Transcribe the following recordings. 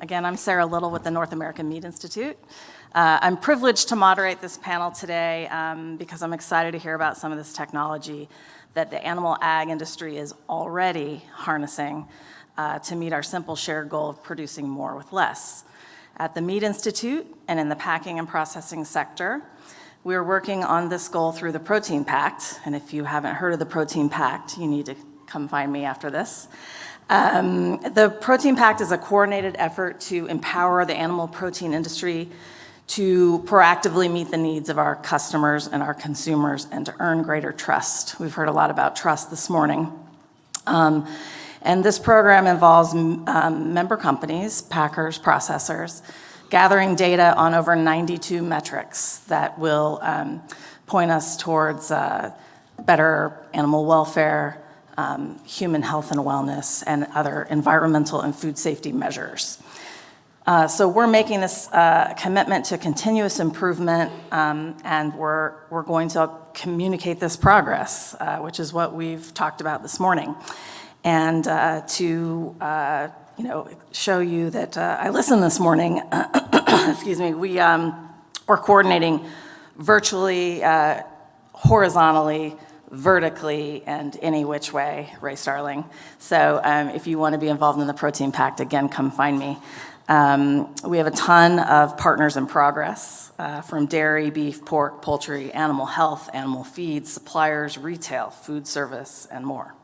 Again, I'm Sarah Little with the North American Meat Institute. I'm privileged to moderate this panel today because I'm excited to hear about some of this technology that the animal ag industry is already harnessing to meet our simple shared goal of producing more with less. At the Meat Institute and in the packing and processing sector, we are working on this goal through the Protein Pact, and if you haven't heard of the Protein Pact, you need to come find me after this. The Protein Pact is a coordinated effort to empower the animal protein industry to proactively meet the needs of our customers and our consumers and to earn greater trust. We've heard a lot about trust this morning. And this program involves member companies, packers, processors, gathering data on over 92 metrics that will point us towards better animal welfare, human health and wellness, and other environmental and food safety measures. So we're making this commitment to continuous improvement, and we're going to communicate this progress, which is what we've talked about this morning. And to show you that I listened this morning, excuse me, we're coordinating virtually, horizontally, vertically, and any which way, Ray Starling. So if you want to be involved in the Protein Pact, again, come find me. We have a ton of partners in progress from dairy, beef, pork, poultry, animal health, animal feed, suppliers, retail, food service, and more.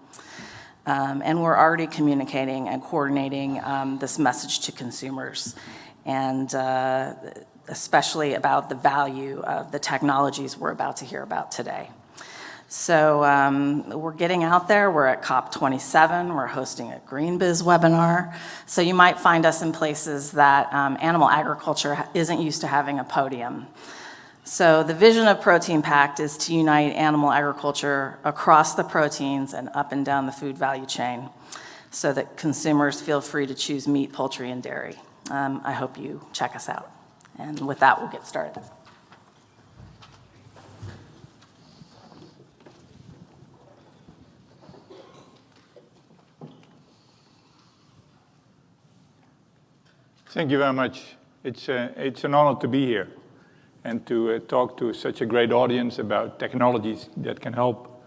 And we're already communicating and coordinating this message to consumers, and especially about the value of the technologies we're about to hear about today. So we're getting out there. We're at COP27. We're hosting a GreenBiz webinar. So you might find us in places that animal agriculture isn't used to having a podium. So the vision of Protein Pact is to unite animal agriculture across the proteins and up and down the food value chain so that consumers feel free to choose meat, poultry, and dairy. I hope you check us out. And with that, we'll get started. Thank you very much. It's an honor to be here and to talk to such a great audience about technologies that can help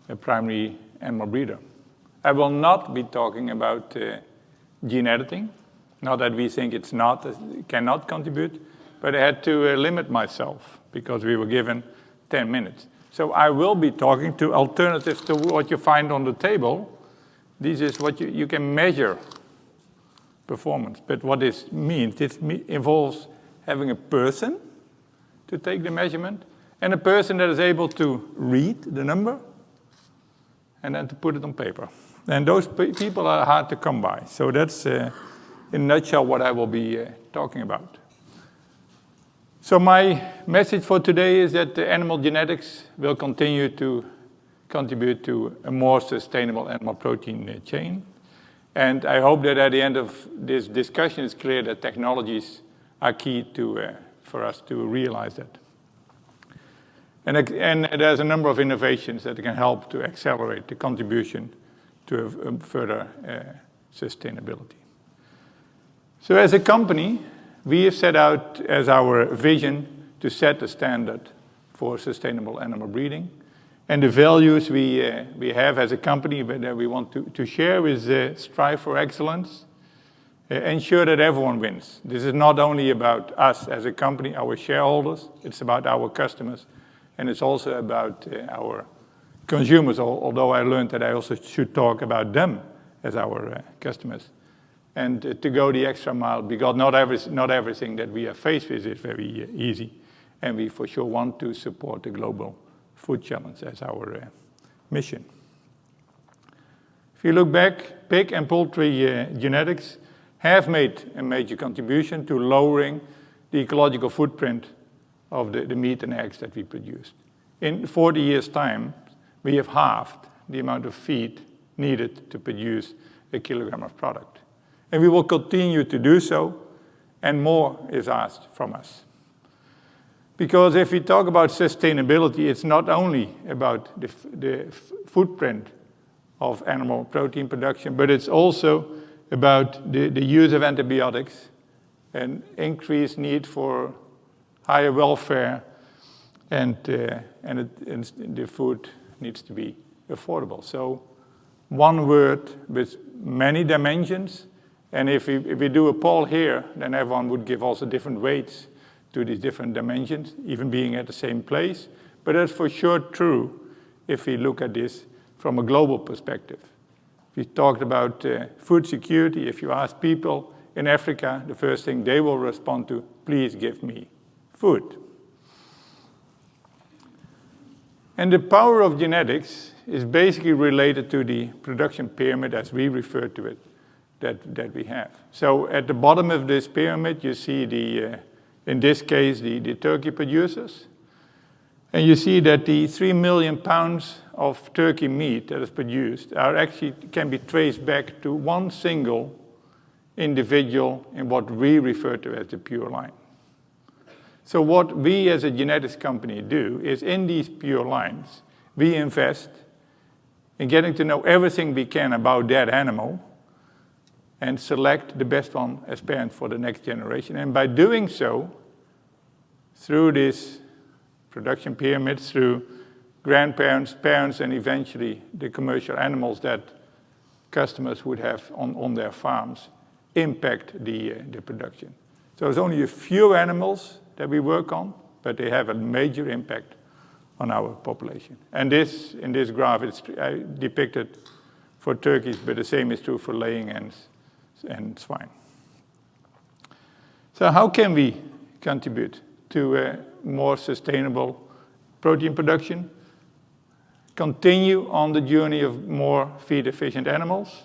a primary animal breeder. I will not be talking about gene editing, not that we think it cannot contribute, but I had to limit myself because we were given 10 minutes. So I will be talking to alternatives to what you find on the table. This is what you can measure performance. But what this means, it involves having a person to take the measurement and a person that is able to read the number and then to put it on paper. And those people are hard to come by. So that's, in a nutshell, what I will be talking about. So my message for today is that animal genetics will continue to contribute to a more sustainable animal protein chain. And I hope that at the end of this discussion, it's clear that technologies are key for us to realize that. And there's a number of innovations that can help to accelerate the contribution to further sustainability. So as a company, we have set out as our vision to set the standard for sustainable animal breeding. And the values we have as a company that we want to share is strive for excellence, ensure that everyone wins. This is not only about us as a company, our shareholders, it's about our customers, and it's also about our consumers, although I learned that I also should talk about them as our customers. And to go the extra mile, because not everything that we are faced with is very easy, and we for sure want to support the global food challenge as our mission. If you look back, pig and poultry genetics have made a major contribution to lowering the ecological footprint of the meat and eggs that we produce. In 40 years' time, we have halved the amount of feed needed to produce a kilogram of product. And we will continue to do so, and more is asked from us. Because if we talk about sustainability, it's not only about the footprint of animal protein production, but it's also about the use of antibiotics and increased need for higher welfare, and the food needs to be affordable. So one word with many dimensions, and if we do a poll here, then everyone would give also different weights to these different dimensions, even being at the same place. But that's for sure true if we look at this from a global perspective. We talked about food security. If you ask people in Africa, the first thing they will respond to, please give me food. And the power of genetics is basically related to the production pyramid, as we refer to it, that we have. So at the bottom of this pyramid, you see in this case, the turkey producers. And you see that the 3 million pounds of turkey meat that is produced can be traced back to one single individual in what we refer to as the pure line. So what we as a genetics company do is in these pure lines, we invest in getting to know everything we can about that animal and select the best one as parent for the next generation. And by doing so, through this production pyramid, through grandparents, parents, and eventually the commercial animals that customers would have on their farms, impact the production. So there's only a few animals that we work on, but they have a major impact on our population. And in this graph, it's depicted for turkeys, but the same is true for laying hens and swine. So how can we contribute to a more sustainable protein production? Continue on the journey of more feed-efficient animals,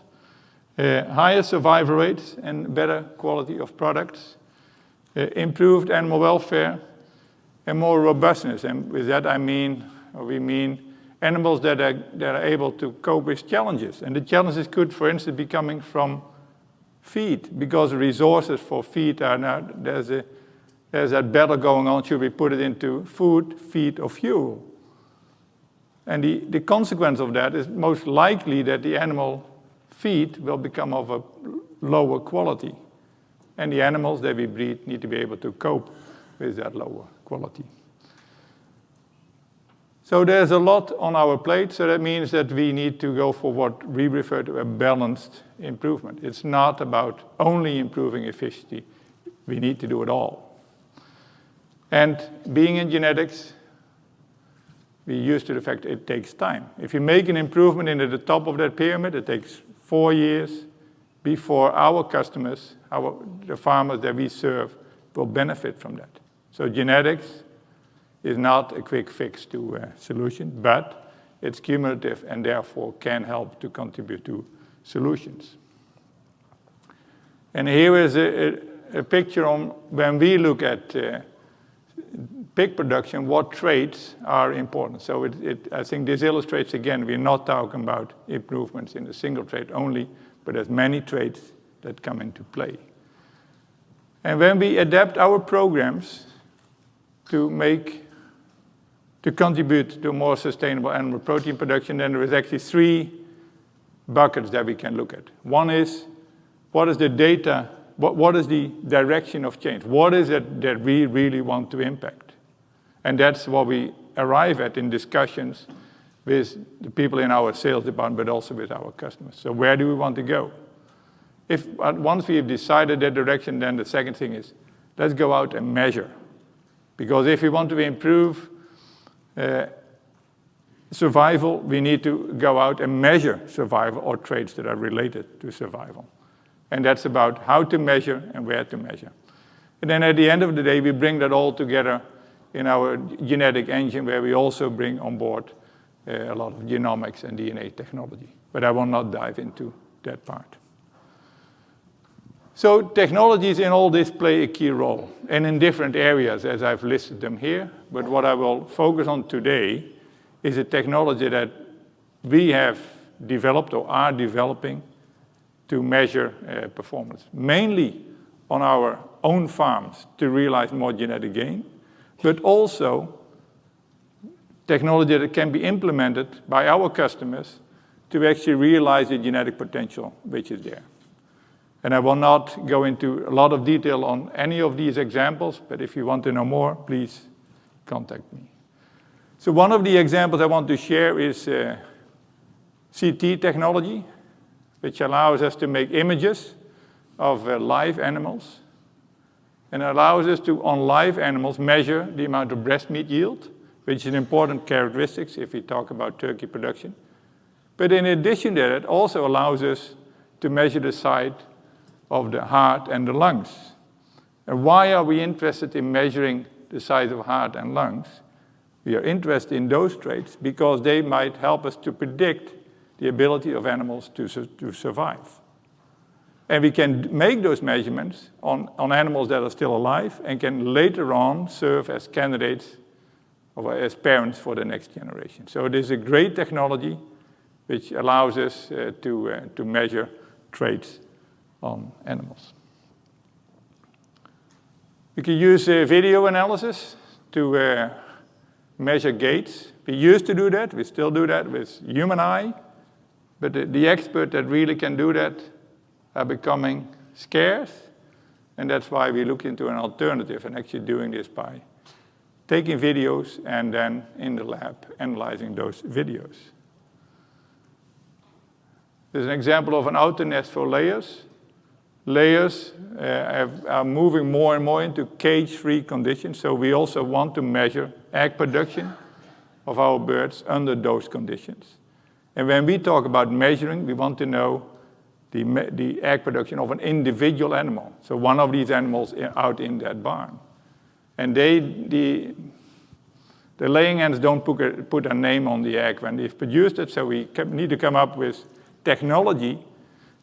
higher survival rates and better quality of products, improved animal welfare, and more robustness. And with that we mean animals that are able to cope with challenges. And the challenges could, for instance, be coming from feed, because the resources for feed are now, there's that battle going on, should we put it into food, feed, or fuel? And the consequence of that is most likely that the animal feed will become of a lower quality. And the animals that we breed need to be able to cope with that lower quality. So there's a lot on our plate, so that means that we need to go for what we refer to a balanced improvement. It's not about only improving efficiency. We need to do it all. And being in genetics, we're used to the fact it takes time. If you make an improvement into the top of that pyramid, it takes 4 years before our customers, the farmers that we serve, will benefit from that. So genetics is not a quick fix to a solution, but it's cumulative and therefore can help to contribute to solutions. And here is a picture on when we look at pig production, what traits are important. So I think this illustrates, again, we're not talking about improvements in a single trait only, but there's many traits that come into play. And when we adapt our programs to contribute to more sustainable animal protein production, then there is actually 3 buckets that we can look at. One is, what is the data, what is the direction of change? What is it that we really want to impact? And that's what we arrive at in discussions with the people in our sales department, but also with our customers. So where do we want to go? Once we have decided that direction, then the second thing is, let's go out and measure. Because if we want to improve survival, we need to go out and measure survival or traits that are related to survival. And that's about how to measure and where to measure. And then at the end of the day, we bring that all together in our genetic engine, where we also bring on board a lot of genomics and DNA technology. But I will not dive into that part. So technologies in all this play a key role, and in different areas, as I've listed them here. But what I will focus on today is a technology that we have developed or are developing to measure performance, mainly on our own farms to realize more genetic gain, but also technology that can be implemented by our customers to actually realize the genetic potential which is there. And I will not go into a lot of detail on any of these examples, but if you want to know more, please contact me. So one of the examples I want to share is CT technology, which allows us to make images of live animals, and allows us to, on live animals, measure the amount of breast meat yield, which is an important characteristic if we talk about turkey production. But in addition to that, it also allows us to measure the size of the heart and the lungs. And why are we interested in measuring the size of heart and lungs? We are interested in those traits because they might help us to predict the ability of animals to survive. And we can make those measurements on animals that are still alive and can later on serve as candidates or as parents for the next generation. So it is a great technology which allows us to measure traits on animals. We can use video analysis to measure gaits. We used to do that, we still do that with human eye, but the experts that really can do that are becoming scarce, and that's why we look into an alternative and actually doing this by taking videos and then in the lab analyzing those videos. There's an example of an outer nest for layers. Layers are moving more and more into cage-free conditions, so we also want to measure egg production of our birds under those conditions. And when we talk about measuring, we want to know the egg production of an individual animal. So one of these animals out in that barn. And the laying hens don't put a name on the egg when they've produced it, so we need to come up with technology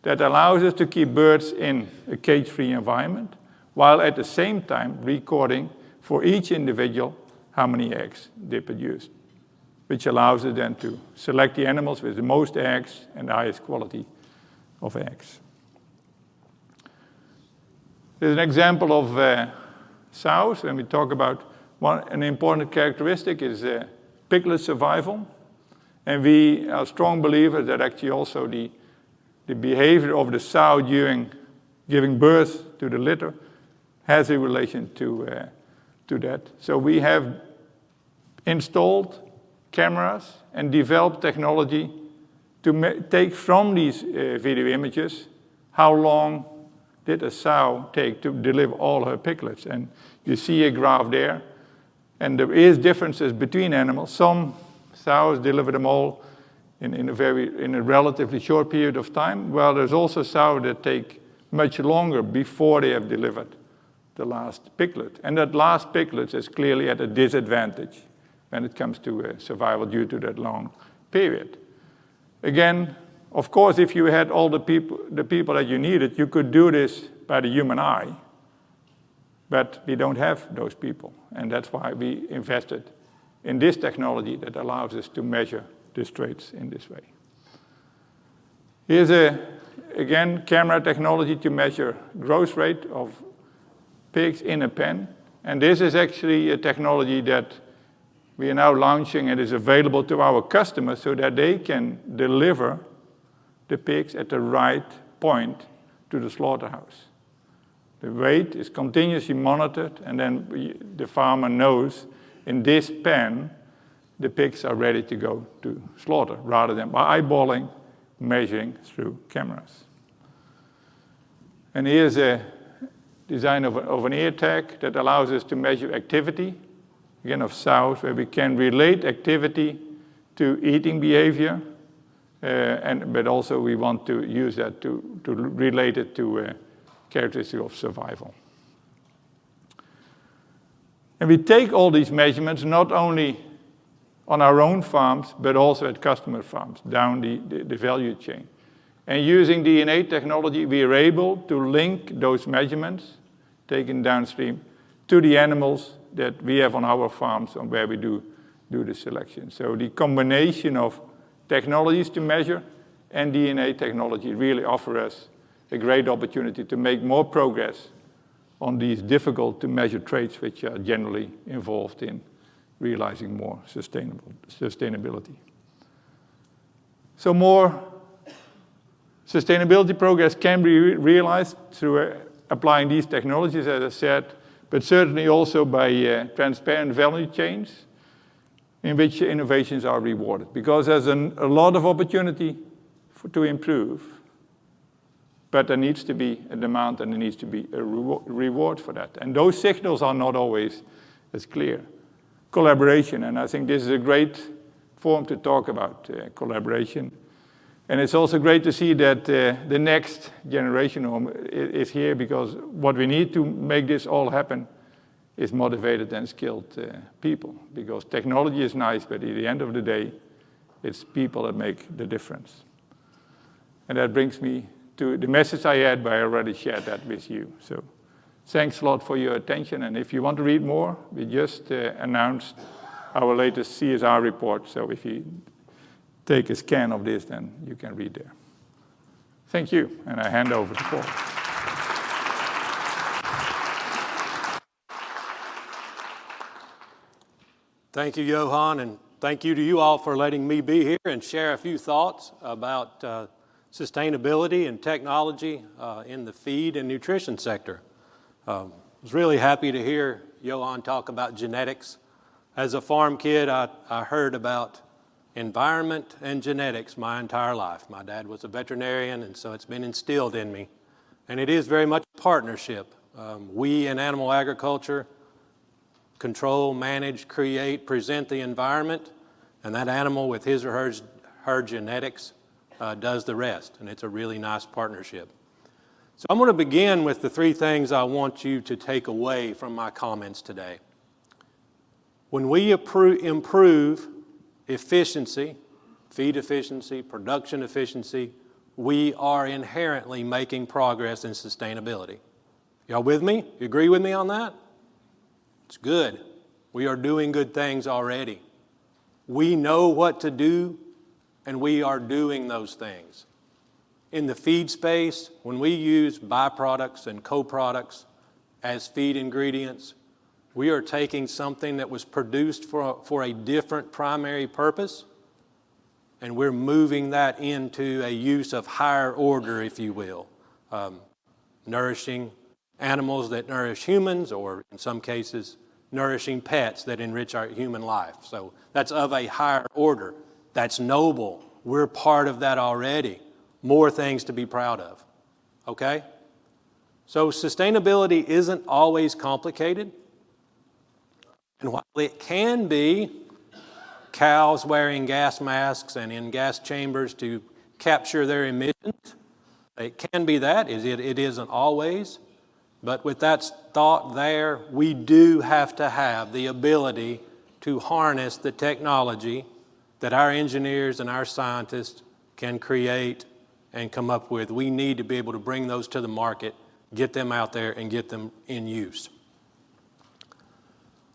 that allows us to keep birds in a cage-free environment, while at the same time recording for each individual how many eggs they produced, which allows us then to select the animals with the most eggs and the highest quality of eggs. There's an example of sows. When we talk about an important characteristic is piglet survival. And we are strong believers that actually also the behavior of the sow during giving birth to the litter has a relation to that. So we have installed cameras and developed technology to take from these video images how long did a sow take to deliver all her piglets. And you see a graph there. And there is differences between animals. Some sows deliver them all in a relatively short period of time, while there's also sows that take much longer before they have delivered the last piglet. And that last piglet is clearly at a disadvantage when it comes to survival due to that long period. Again, of course, if you had all the people that you needed, you could do this by the human eye. But we don't have those people, and that's why we invested in this technology that allows us to measure these traits in this way. Here's again, camera technology to measure growth rate of pigs in a pen. And this is actually a technology that we are now launching and is available to our customers so that they can deliver the pigs at the right point to the slaughterhouse. The weight is continuously monitored, and then the farmer knows in this pen the pigs are ready to go to slaughter, rather than by eyeballing, measuring through cameras. And here's a design of an ear tag that allows us to measure activity, again of sows, where we can relate activity to eating behavior, but also we want to use that to relate it to characteristics of survival. And we take all these measurements not only on our own farms, but also at customer farms, down the value chain. And using DNA technology, we are able to link those measurements taken downstream to the animals that we have on our farms and where we do the selection. So the combination of technologies to measure and DNA technology really offer us a great opportunity to make more progress on these difficult to measure traits which are generally involved in realizing more sustainability. So more Sustainability progress can be realized through applying these technologies, as I said, but certainly also by transparent value chains in which innovations are rewarded. Because there's a lot of opportunity to improve, but there needs to be a demand and there needs to be a reward for that. And those signals are not always as clear. Collaboration, and I think this is a great forum to talk about collaboration. And it's also great to see that the next generation is here, because what we need to make this all happen is motivated and skilled people. Because technology is nice, but at the end of the day, it's people that make the difference. And that brings me to the message I had, but I already shared that with you. So thanks a lot for your attention. And if you want to read more, we just announced our latest CSR report. So if you take a scan of this, then you can read there. Thank you, and I hand over to Paul. Thank you, Johan, and thank you to you all for letting me be here and share a few thoughts about sustainability and technology in the feed and nutrition sector. I was really happy to hear Johan talk about genetics. As a farm kid, I heard about environment and genetics my entire life. My dad was a veterinarian, and so it's been instilled in me. And it is very much a partnership. We in animal agriculture control, manage, create, present the environment, and that animal with his or her genetics does the rest, and it's a really nice partnership. So I'm going to begin with the three things I want you to take away from my comments today. When we improve efficiency, feed efficiency, production efficiency, we are inherently making progress in sustainability. Y'all with me? You agree with me on that? It's good. We are doing good things already. We know what to do, and we are doing those things. In the feed space, when we use byproducts and co-products as feed ingredients, we are taking something that was produced for a different primary purpose, and we're moving that into a use of higher order, if you will, nourishing animals that nourish humans, or in some cases, nourishing pets that enrich our human life. So that's of a higher order. That's noble. We're part of that already. More things to be proud of. Okay? So sustainability isn't always complicated. And while it can be cows wearing gas masks and in gas chambers to capture their emissions, it can be that. It isn't always. But with that thought there, we do have to have the ability to harness the technology that our engineers and our scientists can create and come up with. We need to be able to bring those to the market, get them out there, and get them in use.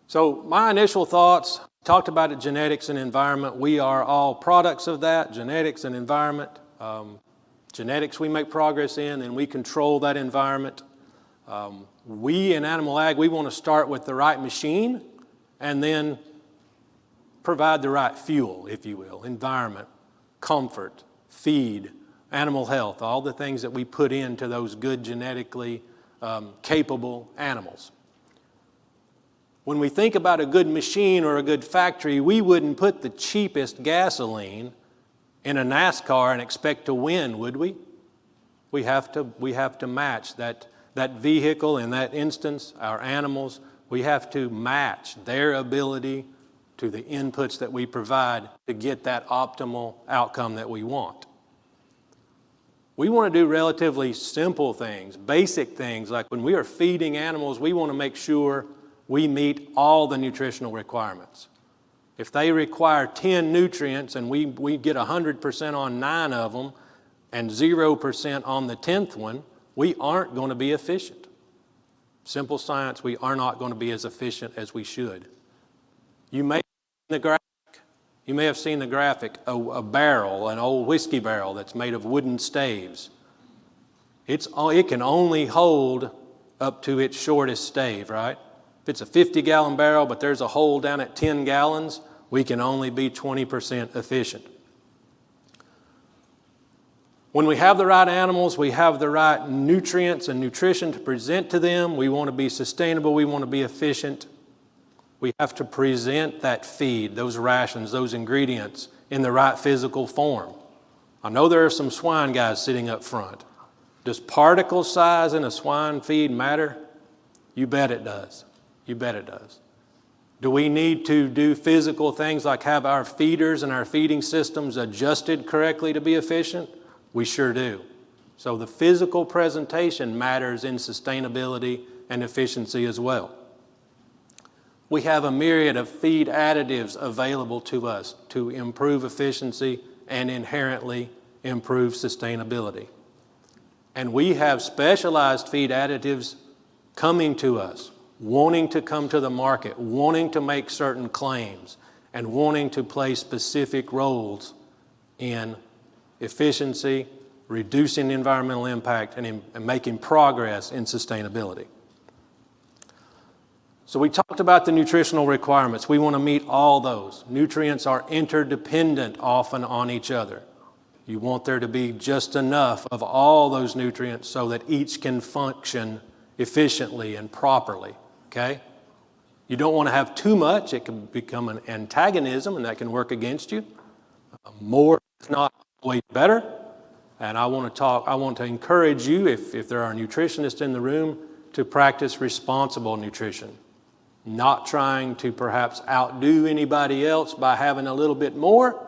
So my initial thoughts, talked about it, genetics and environment. We are all products of that, genetics and environment. Genetics we make progress in, and we control that environment. We in animal ag, we want to start with the right machine and then provide the right fuel, if you will, environment, comfort, feed, animal health, all the things that we put into those good genetically capable animals. When we think about a good machine or a good factory, we wouldn't put the cheapest gasoline in a NASCAR and expect to win, would we? We have to match that vehicle, in that instance, our animals. We have to match their ability to the inputs that we provide to get that optimal outcome that we want. We want to do relatively simple things, basic things, like when we are feeding animals, we want to make sure we meet all the nutritional requirements. If they require 10 nutrients and we get 100% on 9 of them and 0% on the 10th one, we aren't going to be efficient. Simple science, we are not going to be as efficient as we should. You may have seen the graphic, a barrel, an old whiskey barrel that's made of wooden staves. It can only hold up to its shortest stave, right? If it's a 50-gallon barrel, but there's a hole down at 10 gallons, we can only be 20% efficient. When we have the right animals, we have the right nutrients and nutrition to present to them. We want to be sustainable. We want to be efficient. We have to present that feed, those rations, those ingredients in the right physical form. I know there are some swine guys sitting up front. Does particle size in a swine feed matter? You bet it does. You bet it does. Do we need to do physical things like have our feeders and our feeding systems adjusted correctly to be efficient? We sure do. So the physical presentation matters in sustainability and efficiency as well. We have a myriad of feed additives available to us to improve efficiency and inherently improve sustainability. And we have specialized feed additives coming to us, wanting to come to the market, wanting to make certain claims, and wanting to play specific roles in efficiency, reducing environmental impact, and making progress in sustainability. So we talked about the nutritional requirements. We want to meet all those. Nutrients are interdependent often on each other. You want there to be just enough of all those nutrients so that each can function efficiently and properly, okay? You don't want to have too much. It can become an antagonism, and that can work against you. More is not always better. And I want to encourage you, if there are nutritionists in the room, to practice responsible nutrition. Not trying to perhaps outdo anybody else by having a little bit more,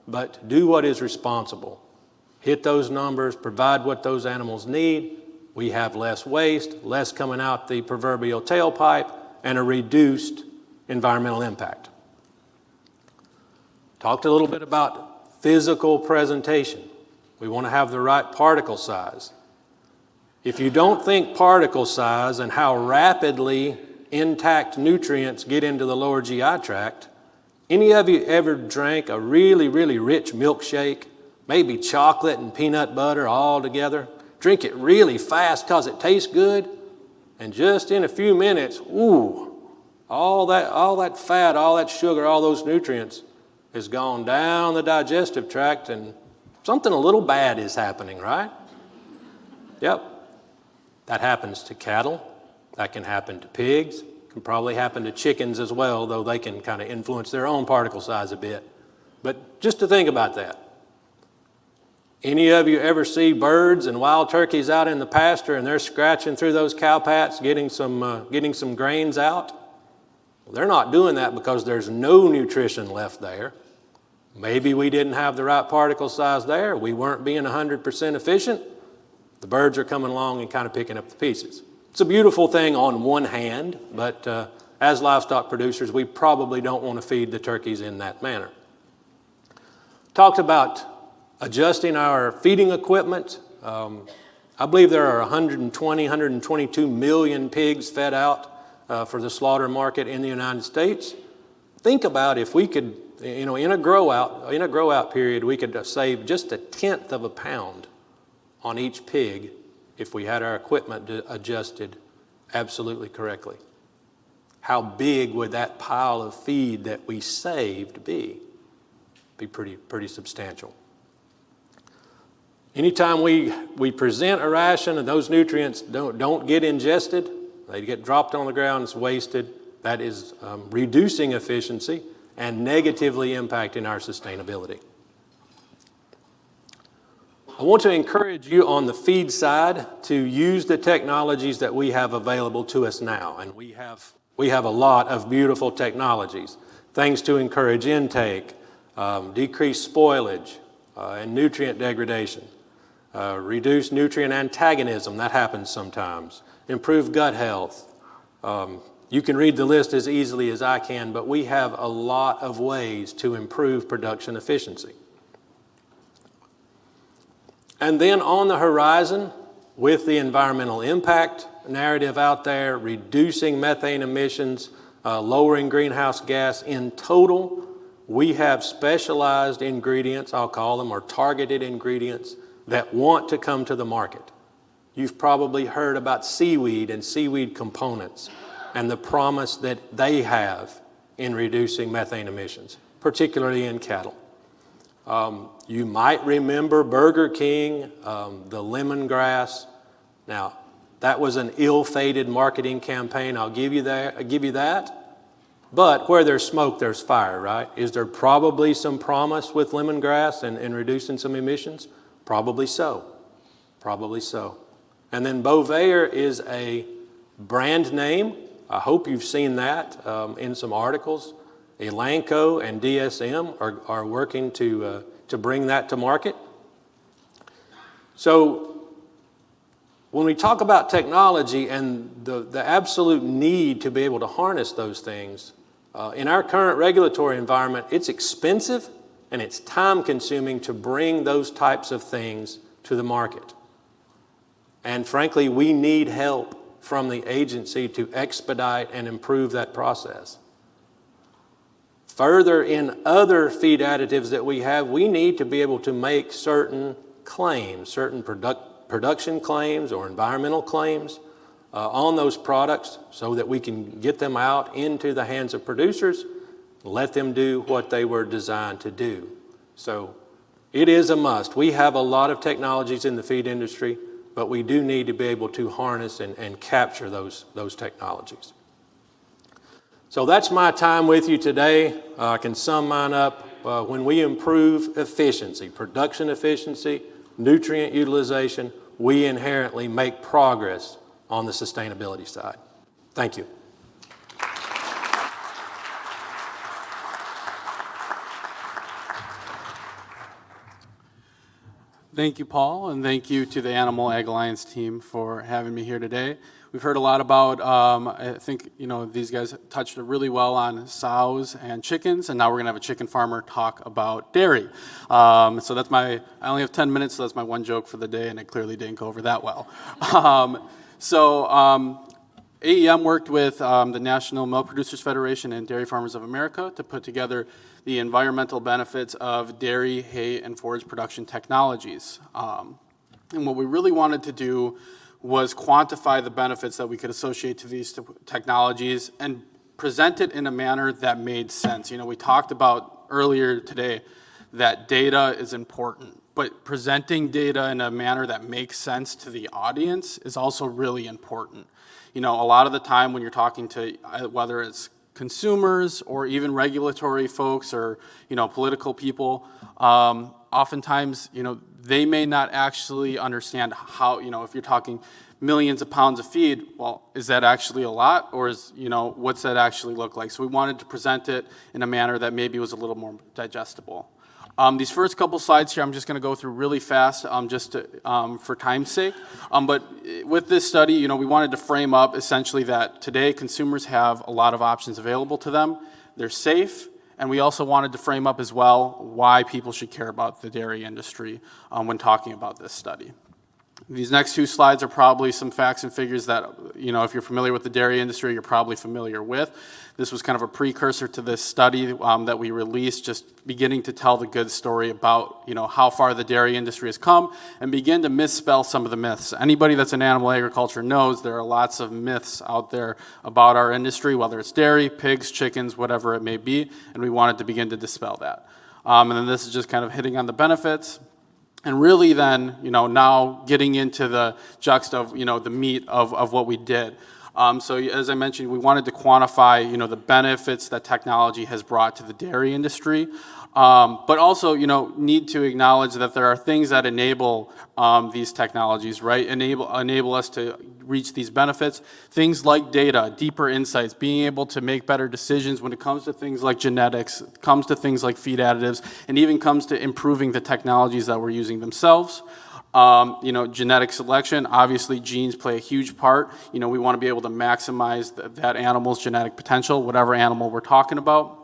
but do what is responsible. Hit those numbers, provide what those animals need. We have less waste, less coming out the proverbial tailpipe, and a reduced environmental impact. Talked a little bit about physical presentation. We want to have the right particle size. If you don't think particle size and how rapidly intact nutrients get into the lower GI tract, any of you ever drank a really, really rich milkshake, maybe chocolate and peanut butter all together? Drink it really fast because it tastes good, and just in a few minutes, ooh, all that fat, all that sugar, all those nutrients has gone down the digestive tract, and something a little bad is happening, right? Yep. That happens to cattle. That can happen to pigs. Can probably happen to chickens as well, though they can kind of influence their own particle size a bit. But just to think about that. Any of you ever see birds and wild turkeys out in the pasture and they're scratching through those cow pats, getting some grains out? Well, they're not doing that because there's no nutrition left there. Maybe we didn't have the right particle size there. We weren't being 100% efficient. The birds are coming along and kind of picking up the pieces. It's a beautiful thing on one hand, but as livestock producers, we probably don't want to feed the turkeys in that manner. Talked about adjusting our feeding equipment. I believe there are 122 million pigs fed out for the slaughter market in the United States. Think about if we could, in a grow out period, we could save just 1/10 of a pound on each pig if we had our equipment adjusted absolutely correctly. How big would that pile of feed that we saved be? Be pretty substantial. Anytime we present a ration and those nutrients don't get ingested, they get dropped on the ground, it's wasted, that is reducing efficiency and negatively impacting our sustainability. I want to encourage you on the feed side to use the technologies that we have available to us now. And we have a lot of beautiful technologies, things to encourage intake, decrease spoilage and nutrient degradation, reduce nutrient antagonism, that happens sometimes, improve gut health. You can read the list as easily as I can, but we have a lot of ways to improve production efficiency. And then on the horizon, with the environmental impact narrative out there, reducing methane emissions, lowering greenhouse gas in total, we have specialized ingredients, I'll call them, or targeted ingredients that want to come to the market. You've probably heard about seaweed and seaweed components and the promise that they have in reducing methane emissions, particularly in cattle. You might remember Burger King, the lemongrass. Now, that was an ill-fated marketing campaign. I'll give you that. But where there's smoke, there's fire, right? Is there probably some promise with lemongrass and reducing some emissions? Probably so. Probably so. And then Bovaer is a brand name. I hope you've seen that in some articles. Elanco and DSM are working to bring that to market. So when we talk about technology and the absolute need to be able to harness those things, in our current regulatory environment, it's expensive and it's time-consuming to bring those types of things to the market. And frankly, we need help from the agency to expedite and improve that process. Further, in other feed additives that we have, we need to be able to make certain claims, certain production claims or environmental claims on those products so that we can get them out into the hands of producers, let them do what they were designed to do. So it is a must. We have a lot of technologies in the feed industry, but we do need to be able to harness and capture those technologies. So that's my time with you today. I can sum mine up. When we improve efficiency, production efficiency, nutrient utilization, we inherently make progress on the sustainability side. Thank you. Thank you, Paul, and thank you to the Animal Ag Alliance team for having me here today. We've heard a lot about, I think, these guys touched really well on sows and chickens, and now we're gonna have a chicken farmer talk about dairy. So that's I only have 10 minutes, so that's my one joke for the day, and it clearly didn't go over that well. AEM worked with the National Milk Producers Federation and Dairy Farmers of America to put together the environmental benefits of dairy, hay, and forage production technologies. And what we really wanted to do was quantify the benefits that we could associate to these technologies and present it in a manner that made sense. We talked about earlier today that data is important, but presenting data in a manner that makes sense to the audience is also really important. A lot of the time when you're talking to whether it's consumers or even regulatory folks or political people, oftentimes they may not actually understand how, if you're talking millions of pounds of feed, well, is that actually a lot, or what's that actually look like? So we wanted to present it in a manner that maybe was a little more digestible. These first couple slides here, I'm just going to go through really fast, just for time's sake. But with this study, we wanted to frame up essentially that today consumers have a lot of options available to them. They're safe, and we also wanted to frame up as well why people should care about the dairy industry when talking about this study. These next two slides are probably some facts and figures that, if you're familiar with the dairy industry, you're probably familiar with. This was kind of a precursor to this study that we released, just beginning to tell the good story about, how far the dairy industry has come and begin to misspell some of the myths. Anybody that's in animal agriculture knows there are lots of myths out there about our industry, whether it's dairy, pigs, chickens, whatever it may be, and we wanted to begin to dispel that. And then this is just kind of hitting on the benefits. And really then, now getting into the the meat of what we did. So as I mentioned, we wanted to quantify, the benefits that technology has brought to the dairy industry. But also, need to acknowledge that there are things that enable these technologies, right? Enable us to reach these benefits. Things like data, deeper insights, being able to make better decisions when it comes to things like genetics, comes to things like feed additives, and even comes to improving the technologies that we're using themselves. Genetic selection, obviously genes play a huge part. We want to be able to maximize that animal's genetic potential, whatever animal we're talking about.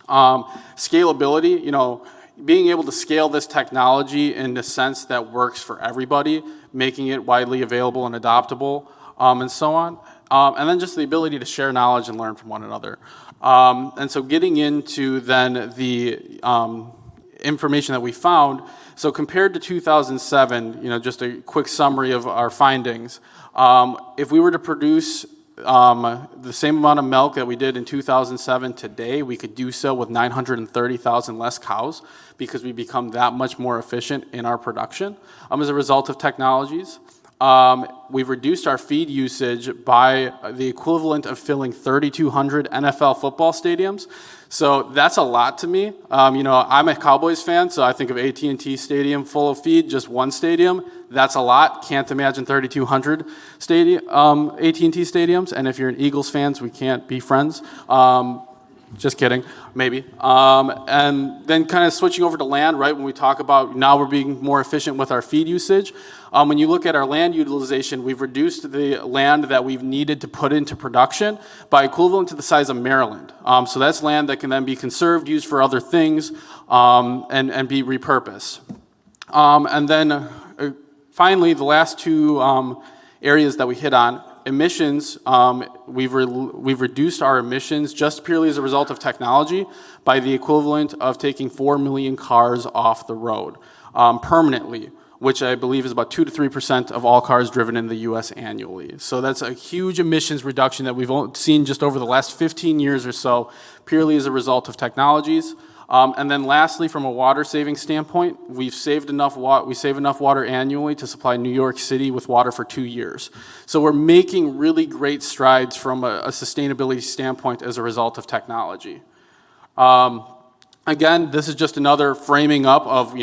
Scalability, being able to scale this technology in the sense that works for everybody, making it widely available and adoptable, and so on. And then just the ability to share knowledge and learn from one another. And so getting into then the information that we found, so compared to 2007, just a quick summary of our findings, if we were to produce the same amount of milk that we did in 2007 today, we could do so with 930,000 less cows because we become that much more efficient in our production as a result of technologies. We've reduced our feed usage by the equivalent of filling 3,200 NFL football stadiums. So that's a lot to me. I'm a Cowboys fan, so I think of AT&T Stadium full of feed, just one stadium. That's a lot. Can't imagine 3,200 AT&T stadiums. And if you're an Eagles fans, we can't be friends. Just kidding, maybe. And then kind of switching over to land, right, when we talk about now we're being more efficient with our feed usage. When you look at our land utilization, we've reduced the land that we've needed to put into production by equivalent to the size of Maryland. So that's land that can then be conserved, used for other things, and be repurposed. And then finally, the last two areas that we hit on, emissions, we've reduced our emissions just purely as a result of technology by the equivalent of taking 4 million cars off the road permanently, which I believe is about 2 to 3% of all cars driven in the U.S. annually. So that's a huge emissions reduction that we've seen just over the last 15 years or so, purely as a result of technologies. And then lastly, from a water saving standpoint, we save enough water annually to supply New York City with water for 2 years. So we're making really great strides from a sustainability standpoint as a result of technology. Again, this is just another framing up of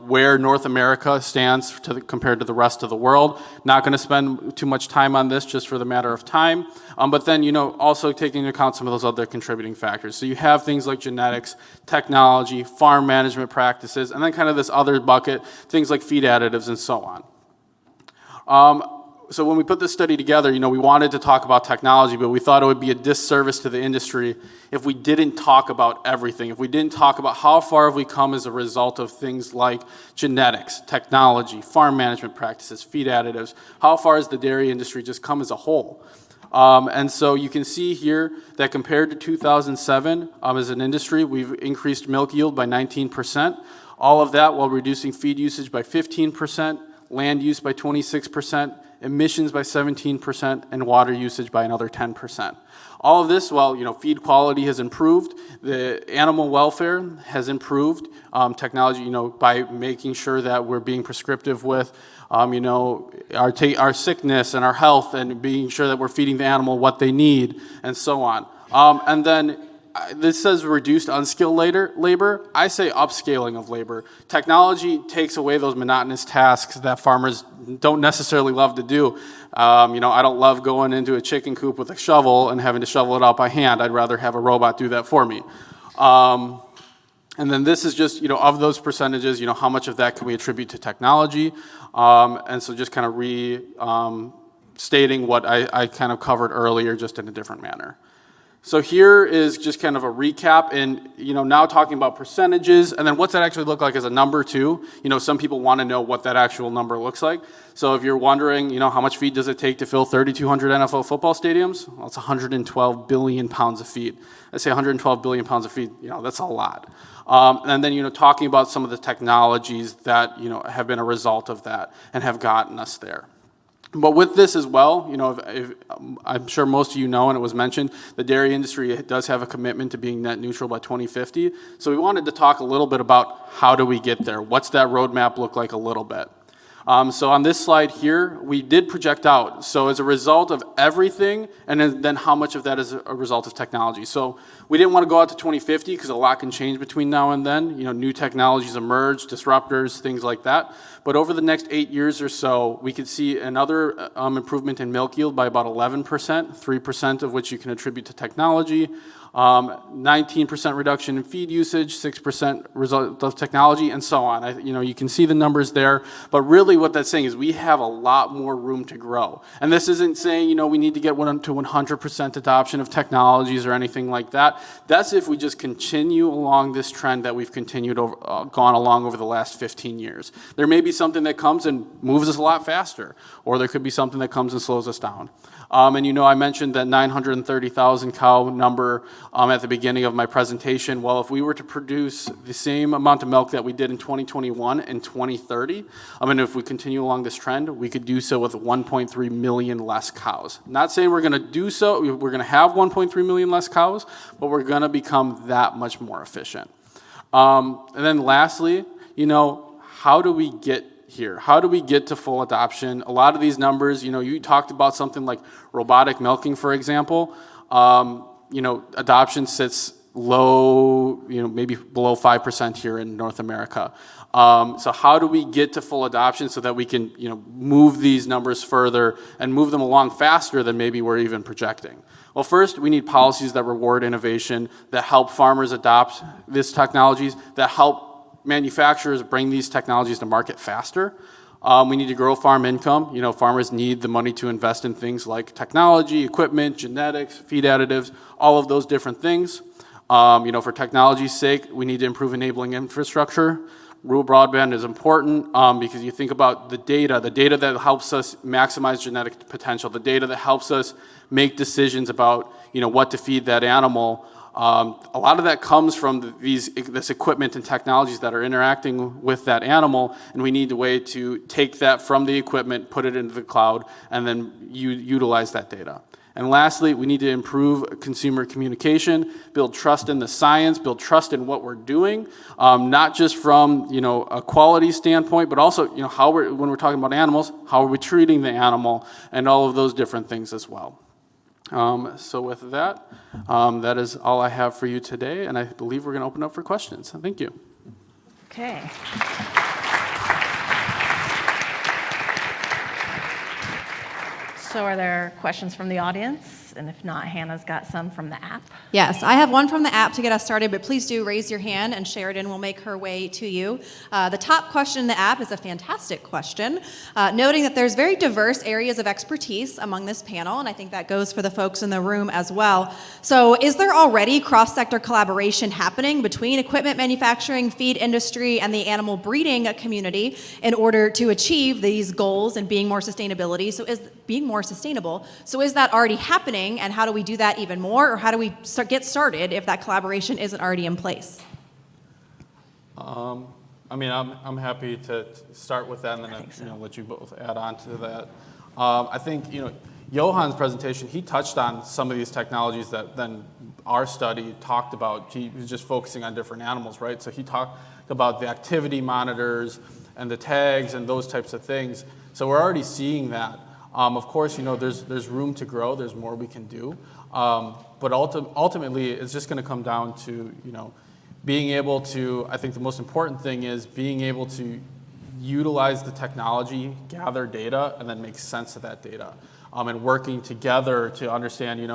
where North America stands compared to the rest of the world. Not going to spend too much time on this just for the matter of time. But then also taking into account some of those other contributing factors. So you have things like genetics, technology, farm management practices, and then kind of this other bucket, things like feed additives and so on. So when we put this study together, we wanted to talk about technology, but we thought it would be a disservice to the industry if we didn't talk about everything, if we didn't talk about how far have we come as a result of things like genetics, technology, farm management practices, feed additives, how far has the dairy industry just come as a whole? And so you can see here that compared to 2007, as an industry, we've increased milk yield by 19%, all of that while reducing feed usage by 15%, land use by 26%, emissions by 17%, and water usage by another 10%. All of this while feed quality has improved, the animal welfare has improved, technology by making sure that we're being prescriptive with our sickness and our health, and being sure that we're feeding the animal what they need, and so on. And then this says reduced unskilled labor. I say upscaling of labor. Technology takes away those monotonous tasks that farmers don't necessarily love to do. I don't love going into a chicken coop with a shovel and having to shovel it out by hand. I'd rather have a robot do that for me. And then this is just, of those percentages, how much of that can we attribute to technology? And so just kind of stating what I kind of covered earlier, just in a different manner. So here is just kind of a recap, and now talking about percentages, and then what's that actually look like as a number too. Some people want to know what that actual number looks like. So if you're wondering, how much feed does it take to fill 3,200 NFL football stadiums? Well, it's 112 billion pounds of feed. I say 112 billion pounds of feed. That's a lot. And then talking about some of the technologies that have been a result of that and have gotten us there. But with this as well, I'm sure most of you know, and it was mentioned, the dairy industry does have a commitment to being net neutral by 2050. So we wanted to talk a little bit about how do we get there? What's that roadmap look like a little bit? So on this slide here, we did project out. So as a result of everything, and then how much of that is a result of technology. So we didn't want to go out to 2050 because a lot can change between now and then. New technologies emerge, disruptors, things like that. But over the next 8 years or so, we could see another improvement in milk yield by about 11%, 3% of which you can attribute to technology. 19% reduction in feed usage, 6% result of technology, and so on. You can see the numbers there, but really what that's saying is we have a lot more room to grow. And this isn't saying, we need to get to 100% adoption of technologies or anything like that. That's if we just continue along this trend that we've gone along over the last 15 years. There may be something that comes and moves us a lot faster, or there could be something that comes and slows us down. And I mentioned that 930,000 cow number at the beginning of my presentation. Well, if we were to produce the same amount of milk that we did in 2021 and 2030, and if we continue along this trend, we could do so with 1.3 million less cows. Not saying we're going to do so, we're going to have 1.3 million less cows, but we're going to become that much more efficient. And then lastly, how do we get here? How do we get to full adoption? A lot of these numbers, you talked about something like robotic milking, for example. Adoption sits low, maybe below 5% here in North America. So how do we get to full adoption so that we can, move these numbers further and move them along faster than maybe we're even projecting? Well, first, we need policies that reward innovation, that help farmers adopt these technologies, that help manufacturers bring these technologies to market faster. We need to grow farm income. Farmers need the money to invest in things like technology, equipment, genetics, feed additives, all of those different things. For technology's sake, we need to improve enabling infrastructure. Rural broadband is important because you think about the data that helps us maximize genetic potential, the data that helps us make decisions about, what to feed that animal. A lot of that comes from this equipment and technologies that are interacting with that animal, and we need a way to take that from the equipment, put it into the cloud, and then utilize that data. And lastly, we need to improve consumer communication, build trust in the science, build trust in what we're doing, not just from a quality standpoint, but also when we're talking about animals, how are we treating the animal, and all of those different things as well. So with that, that is all I have for you today, and I believe we're going to open up for questions. Thank you. Okay. So are there questions from the audience? And if not, Hannah's got some from the app. Yes, I have one from the app to get us started, but please do raise your hand and Sheridan will make her way to you. The top question in the app is a fantastic question, noting that there's very diverse areas of expertise among this panel, and I think that goes for the folks in the room as well. So is there already cross-sector collaboration happening between equipment manufacturing, feed industry, and the animal breeding community in order to achieve these goals and being more sustainable? So is that already happening? And how do we do that even more, or how do we get started if that collaboration isn't already in place? I'm happy to start with that, and then let you both add on to that. I think Johan's presentation, he touched on some of these technologies that then our study talked about. He was just focusing on different animals, right? So he talked about the activity monitors and the tags and those types of things. So we're already seeing that. Of course, there's room to grow. There's more we can do. But ultimately, it's just going to come down to, being able to, I think the most important thing is being able to utilize the technology, gather data, and then make sense of that data. And working together to understand,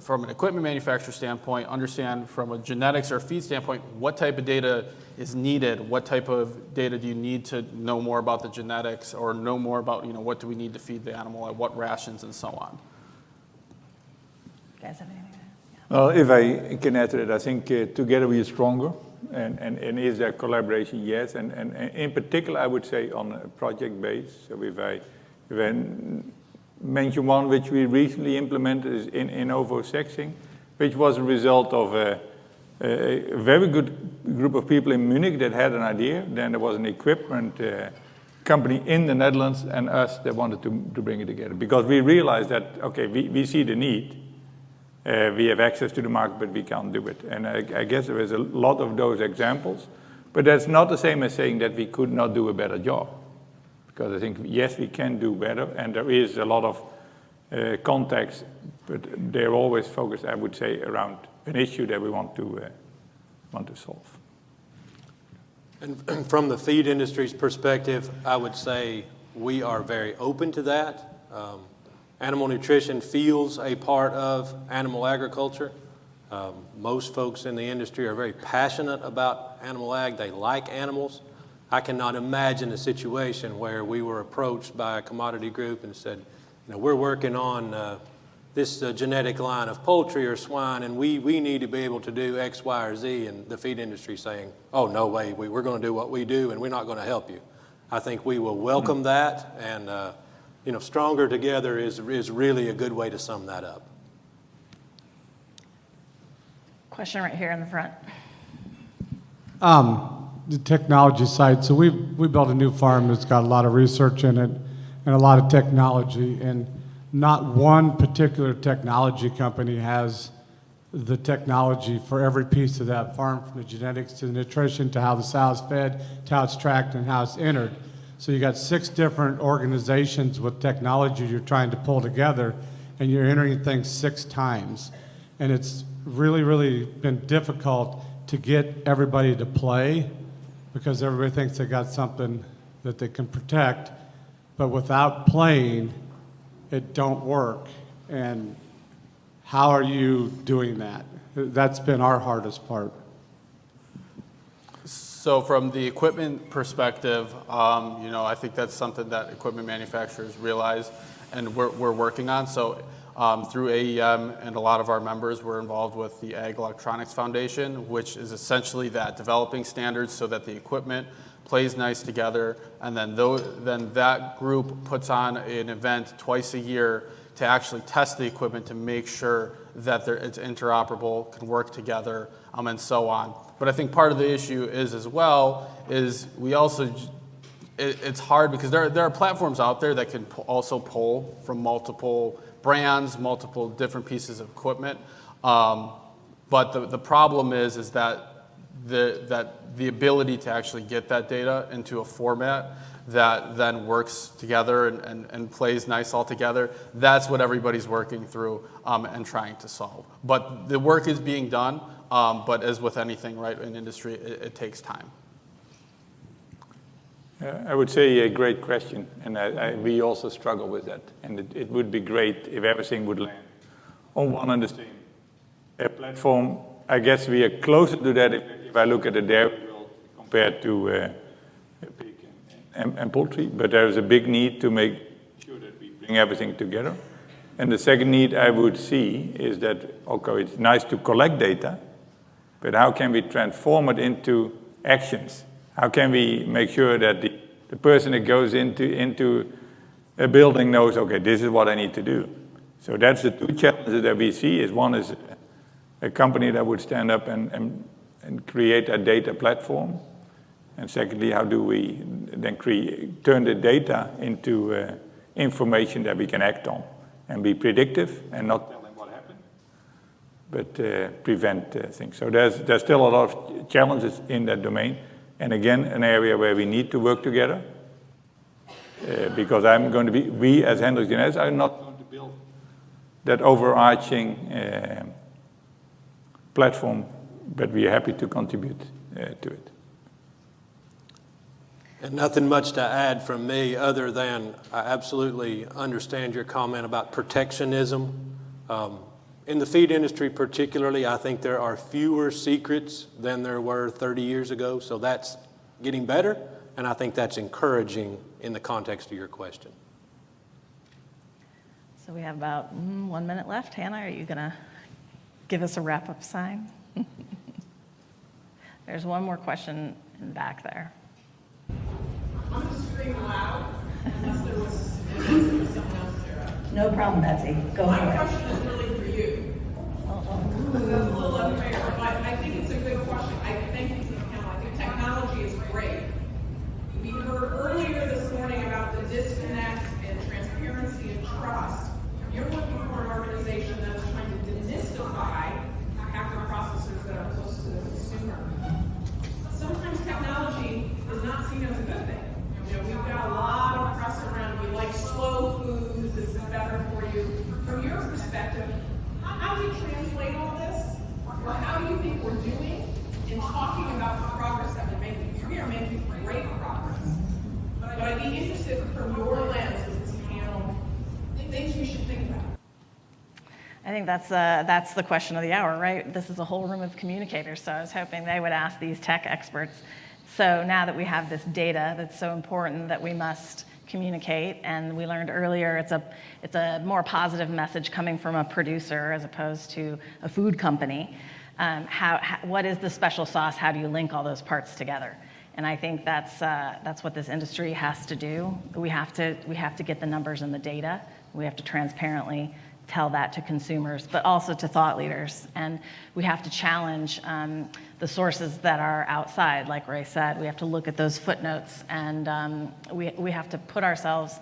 from an equipment manufacturer standpoint, understand from a genetics or feed standpoint, what type of data is needed, what type of data do you need to know more about the genetics, or know more about, what do we need to feed the animal, at what rations, and so on. You guys have anything to add? Yeah. Well, if I can add to that, I think together we are stronger, and is there collaboration? Yes, and in particular, I would say on a project base. So if I mention one which we recently implemented is in ovo-sexing, which was a result of a very good group of people in Munich that had an idea. Then there was an equipment company in the Netherlands and us that wanted to bring it together, because we realized that, okay, we see the need. We have access to the market, but we can't do it. And I guess there is a lot of those examples, but that's not the same as saying that we could not do a better job. Because I think, yes, we can do better, and there is a lot of contacts, but they're always focused, I would say, around an issue that we want to solve. And from the feed industry's perspective, I would say we are very open to that. Animal nutrition feels a part of animal agriculture. Most folks in the industry are very passionate about animal ag. They like animals. I cannot imagine a situation where we were approached by a commodity group and said, we're working on this genetic line of poultry or swine, and we need to be able to do X, Y, or Z, and the feed industry saying, oh, no way, we're going to do what we do, and we're not going to help you. I think we will welcome that, and stronger together is really a good way to sum that up. Question right here in the front. The technology side. So we built a new farm that's got a lot of research in it and a lot of technology. And not one particular technology company has the technology for every piece of that farm, from the genetics to the nutrition to how the sow's fed, to how it's tracked and how it's entered. So you got 6 different organizations with technology you're trying to pull together, and you're entering things 6 times. And it's really, really been difficult to get everybody to play because everybody thinks they got something that they can protect, but without playing, it don't work. And how are you doing that? That's been our hardest part. So from the equipment perspective, I think that's something that equipment manufacturers realize and we're working on. So through AEM and a lot of our members, we're involved with the Ag Electronics Foundation, which is essentially that developing standards so that the equipment plays nice together. And then that group puts on an event twice a year to actually test the equipment to make sure that it's interoperable, can work together, and so on. But I think part of the issue is we also, it's hard because there are platforms out there that can also pull from multiple brands, multiple different pieces of equipment. But the problem is that the ability to actually get that data into a format that then works together and plays nice all together, that's what everybody's working through and trying to solve. But the work is being done, but as with anything, right, in industry, it takes time. I would say a great question, and we also struggle with that. And it would be great if everything would land on one and the same platform. I guess we are closer to that if I look at the dairy world compared to pig and poultry, but there is a big need to make sure that we bring everything together. And the second need I would see is that, okay, it's nice to collect data, but how can we transform it into actions? How can we make sure that the person that goes into a building knows, okay, this is what I need to do? So that's the 2 challenges that we see. One is a company that would stand up and create a data platform. And secondly, how do we then turn the data into information that we can act on and be predictive and not tell them what happened, but prevent things. So there's still a lot of challenges in that domain. And again, an area where we need to work together because we as Hendrix Genetics are not going to build that overarching platform, but we are happy to contribute to it. And nothing much to add from me other than I absolutely understand your comment about protectionism. In the feed industry particularly, I think there are fewer secrets than there were 30 years ago, so that's getting better, and I think that's encouraging in the context of your question. So we have about 1 minute left. Hannah, are you going to give us a wrap-up sign? There's one more question in the back there. I'm going to scream loud unless there was someone else there. No problem, Betsy. Go for it. My question is really for you. That's a little unfair, but I think it's a good question. I thank you for the panel. I think technology is great. We heard earlier this morning about the disconnect and transparency and trust. You're looking for an organization that is trying to demystify agro-processors that are close to the consumer. Sometimes technology is not seen as a good thing. We've got a lot of press around, we like slow foods, this is better for you. From your perspective, how do you translate all this? Or how do you think we're doing in talking about the progress that we're making? We are making great progress. But I'd be interested from your lens as this panel, things we should think about. I think that's the question of the hour, right? This is a whole room of communicators, so I was hoping they would ask these tech experts. So now that we have this data that's so important that we must communicate, and we learned earlier it's a more positive message coming from a producer as opposed to a food company. What is the special sauce? How do you link all those parts together? And I think that's what this industry has to do. We have to get the numbers and the data. We have to transparently tell that to consumers, but also to thought leaders. And we have to challenge the sources that are outside, like Ray said. We have to look at those footnotes, and we have to put ourselves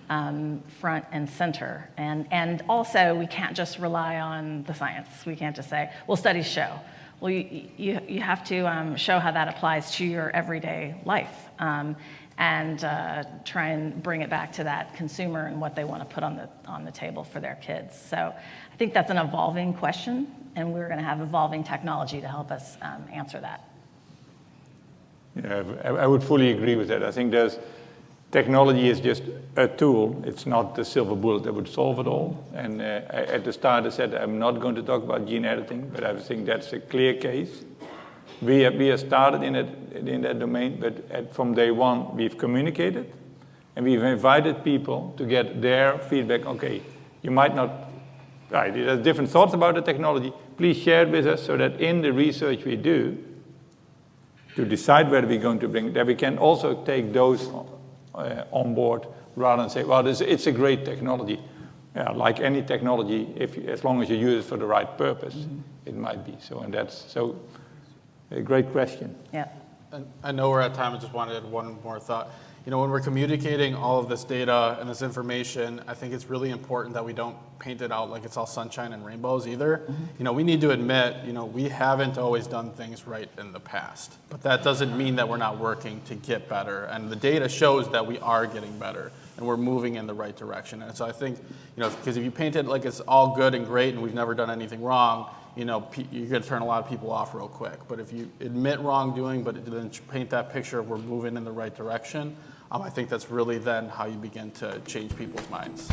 front and center. And also, we can't just rely on the science. We can't just say, well, studies show. Well, you have to show how that applies to your everyday life, and try and bring it back to that consumer and what they want to put on the table for their kids. So I think that's an evolving question, and we're going to have evolving technology to help us answer that. Yeah, I would fully agree with that. I think technology is just a tool. It's not the silver bullet that would solve it all. And at the start I said I'm not going to talk about gene editing, but I think that's a clear case. We have started in that domain, but from day one we've communicated, and we've invited people to get their feedback. Okay, you might not, right, there's different thoughts about the technology. Please share it with us so that in the research we do to decide whether we're going to bring that, we can also take those on board rather than say, well, it's a great technology. Yeah, like any technology, as long as you use it for the right purpose, it might be. So, and that's so a great question. Yeah. And I know we're at time. I just wanted to add one more thought. You know, when we're communicating all of this data and this information, I think it's really important that we don't paint it out like it's all sunshine and rainbows either. You know, we need to admit, you know, we haven't always done things right in the past, but that doesn't mean that we're not working to get better. And the data shows that we are getting better and we're moving in the right direction. And so I think, you know, because if you paint it like it's all good and great and we've never done anything wrong, you know, you're going to turn a lot of people off real quick. But if you admit wrongdoing, but then paint that picture of we're moving in the right direction, I think that's really then how you begin to change people's minds.